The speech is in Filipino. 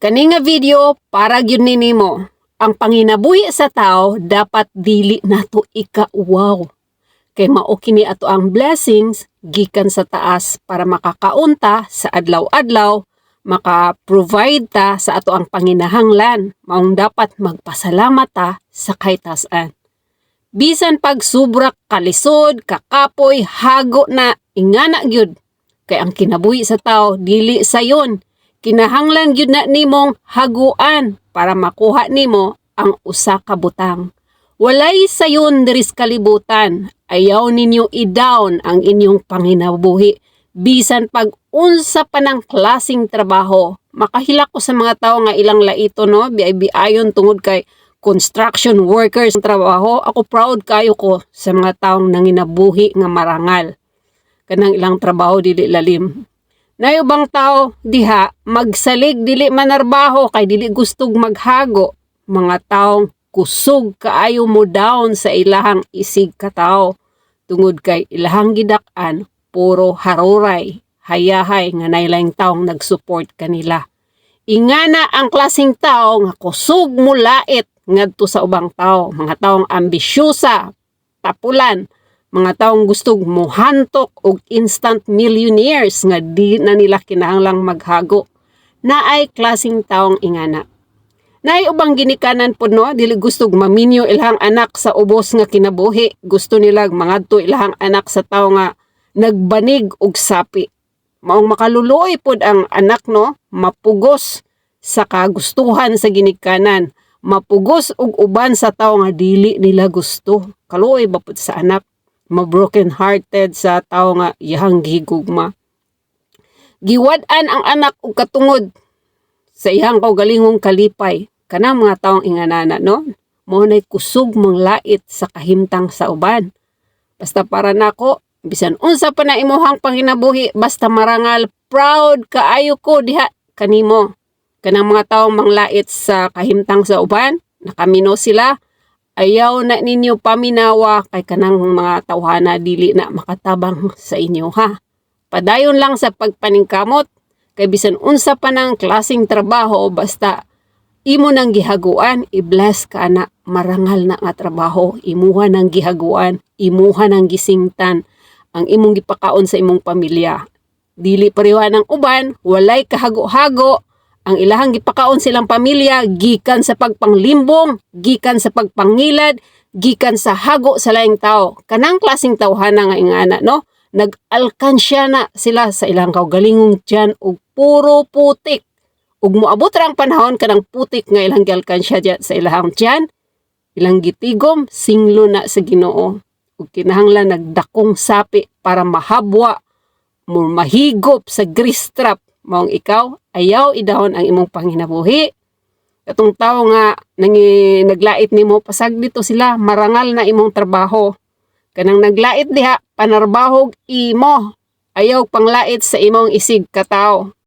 Kani nga video para gyud nimo. Ang panginabuhi sa tao dapat dili nato ikauwaw. Kay mao kini ato ang blessings gikan sa taas para makakaunta sa adlaw-adlaw, maka-provide ta sa ato ang panginahanglan. Maong dapat magpasalamat ta sa kahit-tasan. Bisan pag subra kalisod, kakapoy, hago na ingana gyud. Kay ang kinabuhi sa tao dili sayon. Kinahanglan gyud na nimong haguan para makuha nimo ang usa ka butang. Walay sayon diri sa kalibutan. Ayaw ninyo i-down ang inyong panginabuhi. Bisan pag unsa pa ng klaseng trabaho. Makahilak ko sa mga tao nga ilang laito no, biay-biayon tungod kay construction workers ng trabaho. Ako proud kayo ko sa mga taong nanginabuhi nga marangal. Kanang ilang trabaho dili lalim. Nayubang tao diha magsalig dili manarbaho kay dili gustog maghago. Mga taong kusog kaayo mo down sa ilahang isig katao. Tungod kay ilahang gidak-an puro haruray, hayahay nga nailang taong nagsupport kanila. Ingana ang klaseng tao nga kusog mo lait ngadto sa ubang tao, mga taong ambisyosa, tapulan, mga taong gustog mohantok og instant millionaires nga di na nila kinahanglang maghago. Naay klaseng taong ingana. Naay ubang ginikanan po no, dili gustog maminyo ilahang anak sa ubos nga kinabuhi. Gusto nila mangadto ilahang anak sa tao nga nagbanig og sapi. Maong makaluluoy pod ang anak no, mapugos sa kagustuhan sa ginikanan. Mapugos og uban sa tao nga dili nila gusto. Kaluoy ba pod sa anak? Ma-broken hearted sa tao nga iyang gihigugma. Giwad-an ang anak og katungod sa iyang kaugalingong kalipay. Kanang mga taong inganana no, mo nay kusog mong lait sa kahimtang sa uban. Basta para nako, bisan unsa pa na imuhang panginabuhi, basta marangal, proud kaayo ko diha kanimo. Kanang mga taong manglait sa kahimtang sa uban, nakamino sila. Ayaw na ninyo paminawa kay kanang mga tawhana dili na makatabang sa inyo ha. Padayon lang sa pagpaningkamot kay bisan unsa pa ng klaseng trabaho basta imo nang gihaguan, i-bless ka na marangal na nga trabaho, imuha nang gihaguan, imuha nang gisingtan ang imong gipakaon sa imong pamilya. Dili pareho ng uban, walay kahago-hago. Ang ilahang gipakaon silang pamilya, gikan sa pagpanglimbong, gikan sa pagpangilad, gikan sa hago sa laing tao. Kanang klaseng tawhana nga ingana, no? Nag-alkansya na sila sa ilang kaugalingong tiyan og puro putik. Ug moabot ra ang panahon kanang putik nga ilang gialkansya diyan sa ilahang tiyan, ilang gitigom, singlo na sa Ginoo. Ug kinahanglan nagdakong sapi para mahabwa, mahigop sa grease trap. Maong ikaw, ayaw idahon ang imong panginabuhi. Katong tao nga naglait nimo, pasag dito sila, marangal na imong trabaho. Kanang naglait diha, panarbahog imo. Ayaw panglait sa imong isig katao.